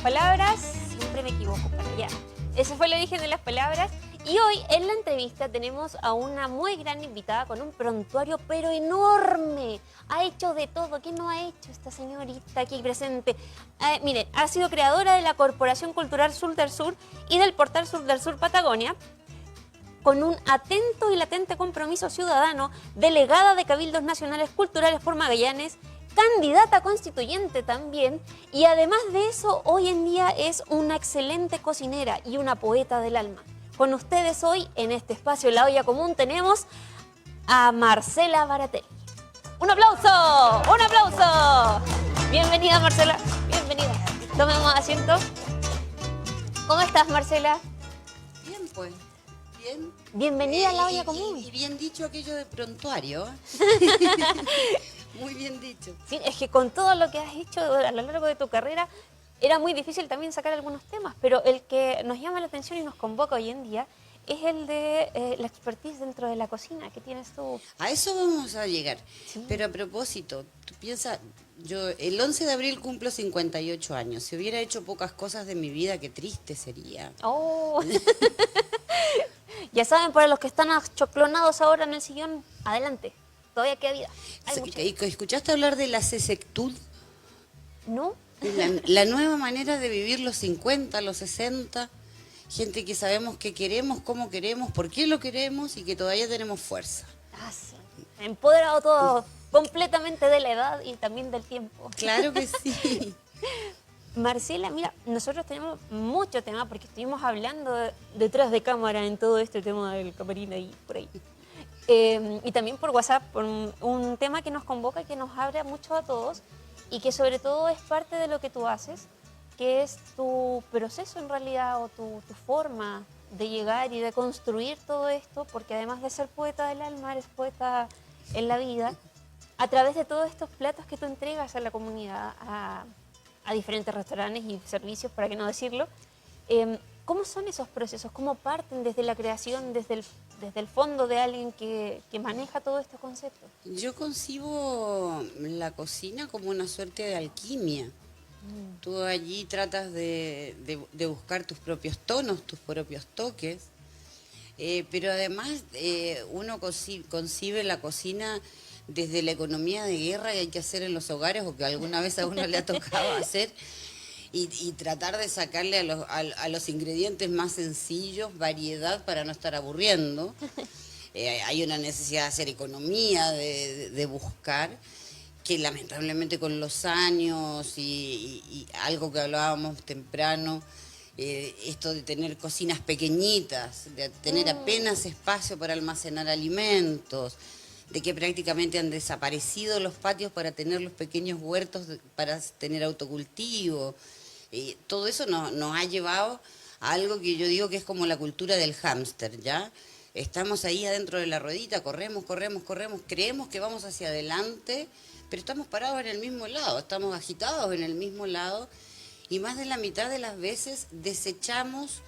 palabras, siempre me equivoco para allá. Ese fue el origen de las palabras. Y hoy en la entrevista tenemos a una muy gran invitada con un prontuario pero enorme. Ha hecho de todo. ¿Qué no ha hecho esta señorita aquí presente? Miren, ha sido creadora de la Corporación Cultural Sur del Sur y del Portal Sur del Sur Patagonia, con un atento y latente compromiso ciudadano, delegada de Cabildos Nacionales Culturales por Magallanes, candidata constituyente también, y además de eso, hoy en día es una excelente cocinera y una poeta del alma. Con ustedes hoy, en este espacio La Olla Común, tenemos a Marcela Baratelli. ¡Un aplauso! ¡Un aplauso! Bienvenida, Marcela. Bienvenida. Tomemos asiento. ¿Cómo estás, Marcela? Bien, pues. Bien. Bienvenida a La Olla Común. Y bien dicho aquello de prontuario. Muy bien dicho. Sí, es que con todo lo que has hecho a lo largo de tu carrera, era muy difícil también sacar algunos temas, pero el que nos llama la atención y nos convoca hoy en día es el de la expertise dentro de la cocina que tienes tú. A eso vamos a llegar. Sí. Pero a propósito, tú piensas, yo el 11 de abril cumplo 58 años. Si hubiera hecho pocas cosas de mi vida, qué triste sería. Oh. Ya saben, para los que están achoclonados ahora en el sillón, adelante. Todavía queda vida. Hay mucha vida. ¿Escuchaste hablar de la sesectud? ¿No? La nueva manera de vivir los 50, los 60, gente que sabemos qué queremos, cómo queremos, por qué lo queremos y que todavía tenemos fuerza. Ah, sí. Empoderado todo completamente de la edad y también del tiempo. Claro que sí. Marcela, mira, nosotros tenemos mucho tema porque estuvimos hablando detrás de cámara en todo este tema del camarín ahí, por ahí. Y también por WhatsApp, por un tema que nos convoca y que nos abre mucho a todos y que sobre todo es parte de lo que tú haces, que es tu proceso en realidad o tu forma de llegar y de construir todo esto, porque además de ser poeta del alma, eres poeta en la vida, a través de todos estos platos que tú entregas a la comunidad, a diferentes restaurantes y servicios, para qué no decirlo. ¿Cómo son esos procesos? ¿Cómo parten desde la creación, desde el fondo de alguien que maneja todos estos conceptos? Yo concibo la cocina como una suerte de alquimia. Tú allí tratas de buscar tus propios tonos, tus propios toques, pero además uno concibe la cocina desde la economía de guerra que hay que hacer en los hogares o que alguna vez a uno le ha tocado hacer. Y tratar de sacarle a los ingredientes más sencillos variedad para no estar aburriendo. Hay una necesidad de hacer economía, de buscar, que lamentablemente con los años y algo que hablábamos temprano, esto de tener cocinas pequeñitas, de tener apenas espacio para almacenar alimentos, de que prácticamente han desaparecido los patios para tener los pequeños huertos para tener autocultivo. Todo eso nos ha llevado a algo que yo digo que es como la cultura del hámster, ¿ya? Estamos ahí adentro de la ruedita, corremos, creemos que vamos hacia adelante, pero estamos parados en el mismo lado, estamos agitados en el mismo lado, y más de la mitad de las veces desechamos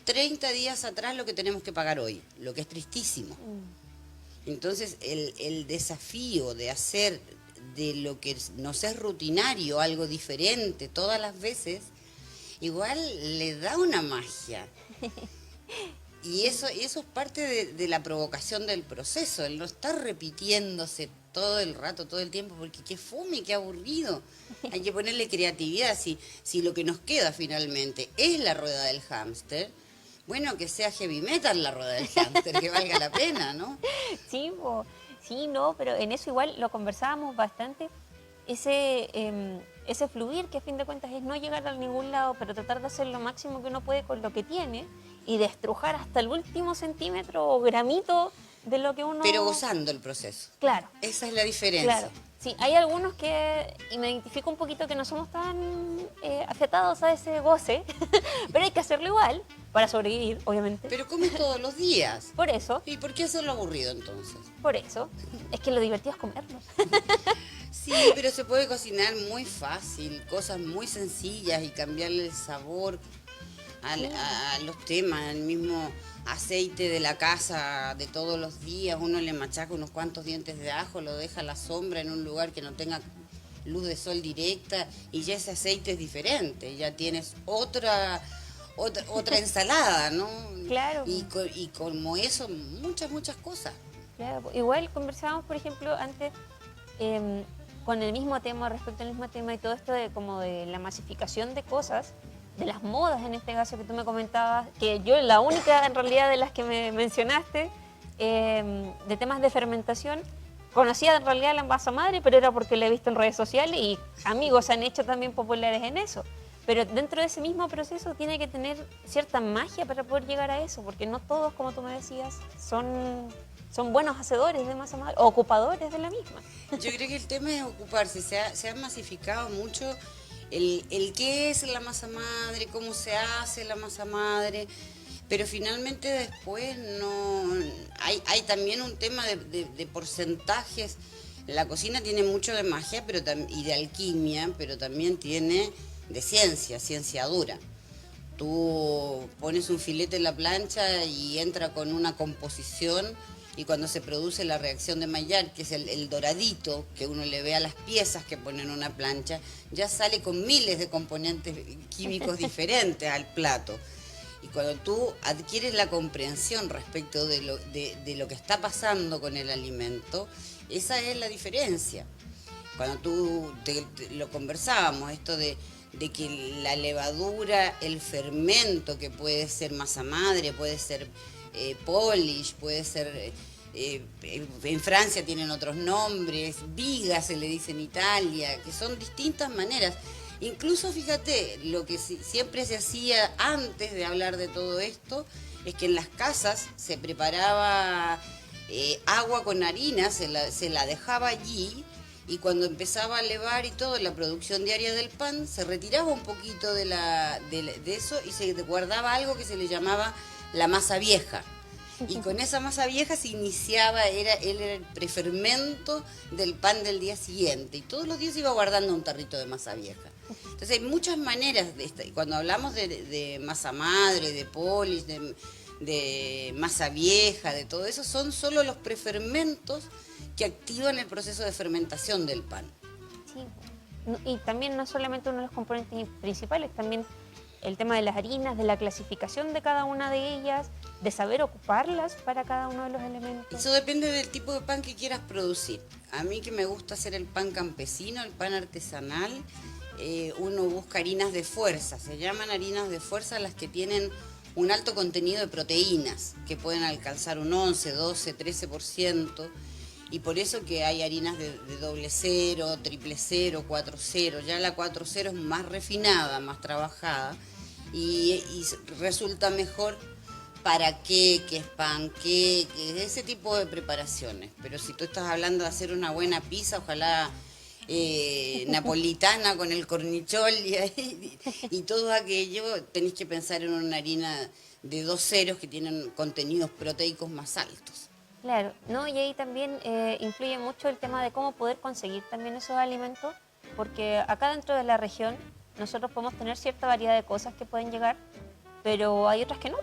30 días atrás lo que tenemos que pagar hoy, lo que es tristísimo. Entonces, el desafío de hacer de lo que nos es rutinario algo diferente todas las veces, igual le da una magia. Y eso es parte de la provocación del proceso, el no estar repitiéndose todo el rato, todo el tiempo, porque qué fome, qué aburrido. Hay que ponerle creatividad. Si lo que nos queda finalmente es la rueda del hámster, bueno, que sea heavy metal la rueda del hámster, que valga la pena, ¿no? Sí, sí, no, pero en eso igual lo conversábamos bastante, ese fluir que a fin de cuentas es no llegar a ningún lado, pero tratar de hacer lo máximo que uno puede con lo que tiene y de estrujar hasta el último centímetro o gramito de lo que uno... Pero gozando el proceso. Claro. Esa es la diferencia. Claro. Sí, hay algunos y me identifico un poquito que no somos tan afiatados a ese goce, pero hay que hacerlo igual para sobrevivir, obviamente. Pero comes todos los días. Por eso. ¿Y por qué hacerlo aburrido entonces? Por eso. Es que lo divertido es comerlo. Sí, pero se puede cocinar muy fácil, cosas muy sencillas y cambiarle el sabor a los temas, el mismo aceite de la casa de todos los días, uno le machaca unos cuantos dientes de ajo, lo deja a la sombra en un lugar que no tenga luz de sol directa y ya ese aceite es diferente, ya tienes otra ensalada, ¿no? Claro. Y como eso, muchas cosas. Claro, igual conversábamos, por ejemplo, antes con el mismo tema, respecto al mismo tema y todo esto de como de la masificación de cosas, de las modas en este caso que tú me comentabas, que yo la única en realidad de las que me mencionaste, de temas de fermentación, conocía en realidad la masa madre, pero era porque la he visto en redes sociales y amigos se han hecho también populares en eso. Pero dentro de ese mismo proceso tiene que tener cierta magia para poder llegar a eso, porque no todos, como tú me decías, son buenos hacedores de masa madre o ocupadores de la misma. Yo creo que el tema es ocuparse, se ha masificado mucho el qué es la masa madre, cómo se hace la masa madre, pero finalmente después no hay también un tema de porcentajes. La cocina tiene mucho de magia y de alquimia, pero también tiene de ciencia dura. Tú pones un filete en la plancha y entra con una composición, y cuando se produce la reacción de Maillard, que es el doradito que uno le ve a las piezas que ponen en una plancha, ya sale con miles de componentes químicos diferentes al plato. Y cuando tú adquieres la comprensión respecto de lo que está pasando con el alimento, esa es la diferencia. Cuando tú lo conversábamos, esto de que la levadura, el fermento, que puede ser masa madre, puede ser polish, puede ser, en Francia tienen otros nombres, viga se le dice en Italia, que son distintas maneras. Incluso fíjate, lo que siempre se hacía antes de hablar de todo esto, es que en las casas se preparaba agua con harina, se la dejaba allí, y cuando empezaba a levar y todo, la producción diaria del pan, se retiraba un poquito de eso y se guardaba algo que se le llamaba la masa vieja. Y con esa masa vieja se iniciaba, él era el prefermento del pan del día siguiente. Y todos los días se iba guardando un tarrito de masa vieja. Entonces hay muchas maneras cuando hablamos de masa madre, de polish, de masa vieja, de todo eso, son solo los prefermentos que activan el proceso de fermentación del pan. Sí, y también no solamente uno de los componentes principales, también el tema de las harinas, de la clasificación de cada una de ellas, de saber ocuparlas para cada uno de los elementos. Eso depende del tipo de pan que quieras producir. A mí, que me gusta hacer el pan campesino, el pan artesanal, uno busca harinas de fuerza. Se llaman harinas de fuerza las que tienen un alto contenido de proteínas, que pueden alcanzar un 11, 12, 13%. Y por eso que hay harinas de doble cero, triple cero, 4-0. Ya la 4-0 es más refinada, más trabajada, y resulta mejor para queques, panqueques, ese tipo de preparaciones. Pero si tú estás hablando de hacer una buena pizza, ojalá napolitana con el cornichol y todo aquello, tenés que pensar en una harina de 2 ceros que tienen contenidos proteicos más altos. Claro, ¿no? Y ahí también influye mucho el tema de cómo poder conseguir también esos alimentos, porque acá dentro de la región nosotros podemos tener cierta variedad de cosas que pueden llegar, pero hay otras que no,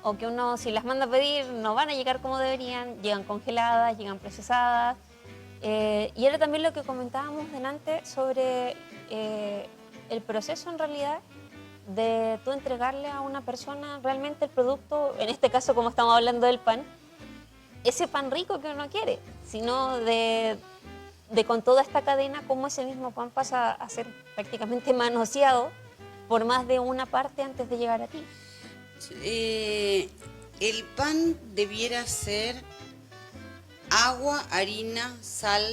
o que uno si las manda a pedir no van a llegar como deberían, llegan congeladas, llegan procesadas. Y era también lo que comentábamos delante sobre el proceso en realidad de tú entregarle a una persona realmente el producto, en este caso como estamos hablando del pan, ese pan rico que uno quiere, sino de con toda esta cadena, cómo ese mismo pan pasa a ser prácticamente manoseado por más de una parte antes de llegar a ti. El pan debiera ser agua, harina, sal,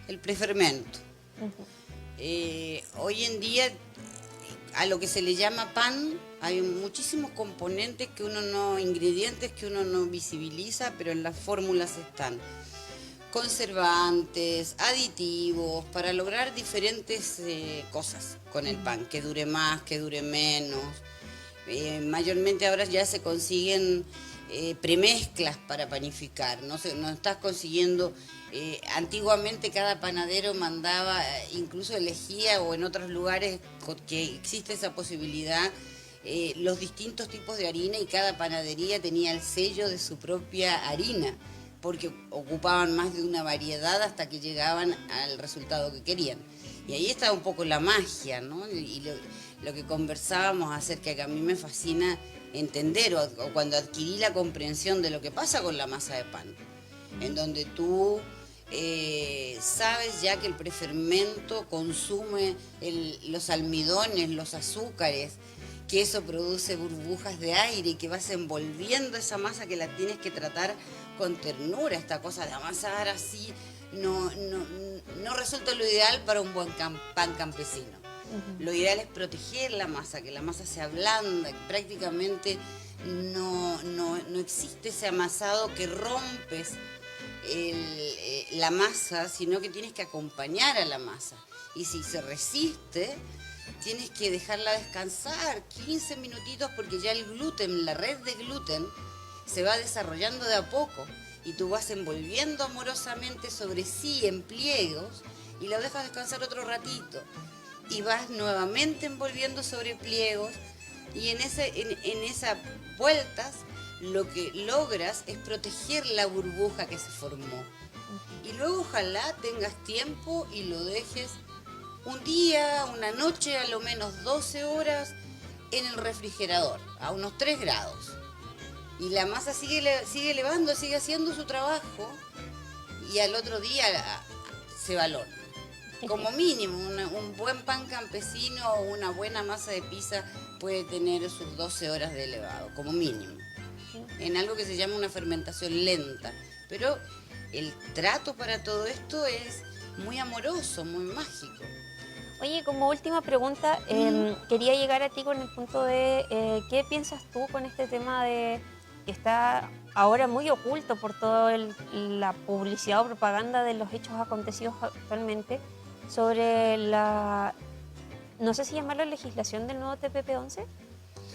el prefermento. Hoy en día, a lo que se le llama pan, hay muchísimos componentes ingredientes que uno no visibiliza, pero en las fórmulas están. Conservantes, aditivos, para lograr diferentes cosas con el pan, que dure más, que dure menos. Mayormente ahora ya se consiguen premezclas para panificar, no estás consiguiendo. Antiguamente cada panadero mandaba, incluso elegía, o en otros lugares que existe esa posibilidad, los distintos tipos de harina, y cada panadería tenía el sello de su propia harina. porque ocupaban más de una variedad hasta que llegaban al resultado que querían. Y ahí está un poco la magia, ¿no? Y lo que conversábamos acerca que a mí me fascina entender, o cuando adquirí la comprensión de lo que pasa con la masa de pan, en donde tú sabes ya que el prefermento consume los almidones, los azúcares, que eso produce burbujas de aire y que vas envolviendo esa masa que la tienes que tratar con ternura. Esta cosa de amasar así no resulta lo ideal para un buen pan campesino. Lo ideal es proteger la masa, que la masa se ablanda, que prácticamente no existe ese amasado que rompes la masa, sino que tienes que acompañar a la masa. Y si se resiste, tienes que dejarla descansar 15 minutitos porque ya el gluten, la red de gluten, se va desarrollando de a poco y tú vas envolviendo amorosamente sobre sí en pliegos y la dejas descansar otro ratito y vas nuevamente envolviendo sobre pliegos y en esas vueltas lo que logras es proteger la burbuja que se formó. Y luego ojalá tengas tiempo y lo dejes un día, una noche, a lo menos 12 horas en el refrigerador, a unos 3 grados. Y la masa sigue elevando, sigue haciendo su trabajo y al otro día se va al horno. Como mínimo, un buen pan campesino o una buena masa de pizza puede tener sus 12 horas de elevado, como mínimo. En algo que se llama una fermentación lenta. Pero el trato para todo esto es muy amoroso, muy mágico. Oye, como última pregunta, quería llegar a ti con el punto de ¿qué piensas tú con este tema de que está ahora muy oculto por toda la publicidad o propaganda de los hechos acontecidos actualmente sobre no sé si llamarlo legislación del nuevo TPP-11?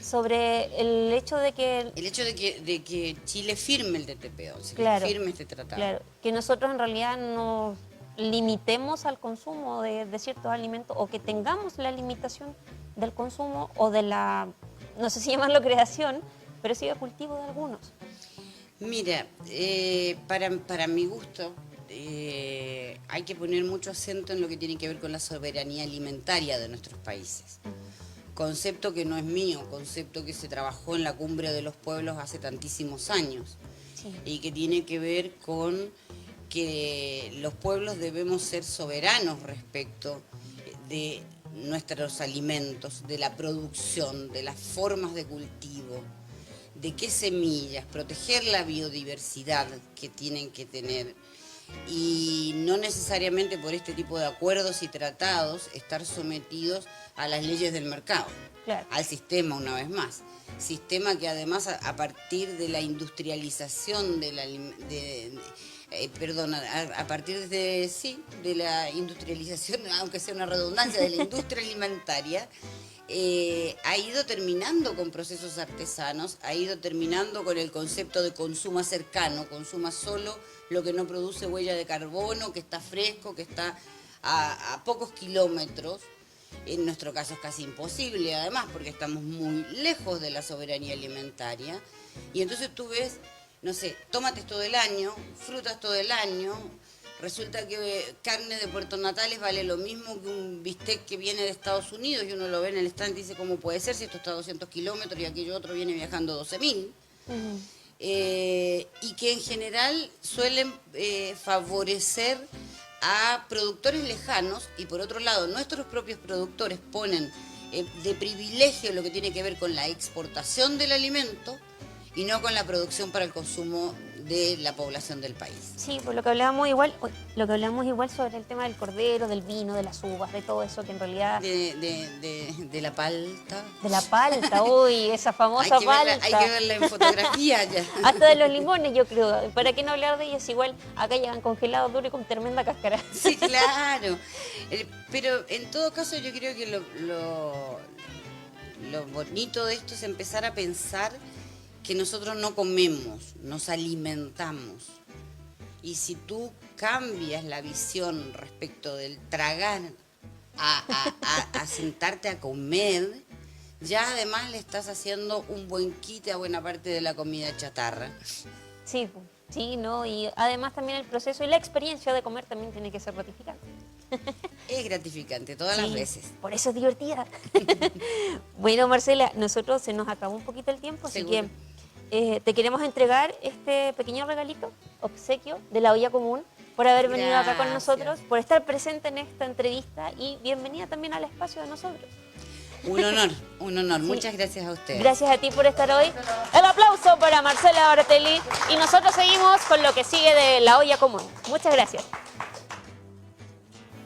Sobre el hecho de que... El hecho de que Chile firme el TPP-11, claro, que firme este tratado. Claro, que nosotros en realidad nos limitemos al consumo de ciertos alimentos o que tengamos la limitación del consumo o de no sé si llamarlo creación, pero sí de cultivo de algunos. Mira, para mi gusto hay que poner mucho acento en lo que tiene que ver con la soberanía alimentaria de nuestros países. Concepto que no es mío, concepto que se trabajó en la Cumbre de los Pueblos hace tantísimos años. Sí. Y que tiene que ver con que los pueblos debemos ser soberanos respecto de nuestros alimentos, de la producción, de las formas de cultivo, de qué semillas, proteger la biodiversidad que tienen que tener y no necesariamente por este tipo de acuerdos y tratados estar sometidos a las leyes del mercado, claro, al sistema una vez más. Sistema que además a partir de la industrialización a partir de la industrialización, aunque sea una redundancia, de la industria alimentaria, ha ido terminando con procesos artesanos, ha ido terminando con el concepto de consumo cercano, consuma solo lo que no produce huella de carbono, que está fresco, que está a pocos kilómetros. En nuestro caso es casi imposible, además, porque estamos muy lejos de la soberanía alimentaria. Y entonces tú ves, no sé, tomates todo el año, frutas todo el año. Resulta que carne de Puerto Natales vale lo mismo que un bistec que viene de Estados Unidos y uno lo ve en el stand y dice, ¿cómo puede ser si esto está a 200 kilómetros y aquello otro viene viajando 12.000? Y que en general suelen favorecer a productores lejanos y por otro lado nuestros propios productores ponen de privilegio lo que tiene que ver con la exportación del alimento y no con la producción para el consumo de la población del país. Sí, pues lo que hablábamos igual sobre el tema del cordero, del vino, de las uvas, de todo eso que en realidad... De la palta. De la palta, uy, esa famosa palta. Hay que verla en fotografía ya. Hasta de los limones, yo creo. ¿Para qué no hablar de ellos? Igual acá llegan congelados duros y con tremenda cáscara. Sí, claro. Pero en todo caso yo creo que lo bonito de esto es empezar a pensar que nosotros no comemos, nos alimentamos. Y si tú cambias la visión respecto del tragar a sentarte a comer, ya además le estás haciendo un buen quite a buena parte de la comida chatarra. Sí, Sí, ¿no? Y además también el proceso y la experiencia de comer también tiene que ser gratificante. Es gratificante, todas Sí, las veces. por eso es divertida. Bueno, Marcela, nosotros se nos acabó un poquito el tiempo, así Seguro. que te queremos entregar este pequeño regalito, obsequio de la olla común, por haber venido acá con Gracias. nosotros, por estar presente en esta entrevista y bienvenida también al espacio de nosotros. Un honor, un honor. Sí. Muchas gracias a ustedes. Gracias a ti por estar hoy. El aplauso para Marcela Bartelli y nosotros seguimos con lo que sigue de la olla común. Muchas gracias.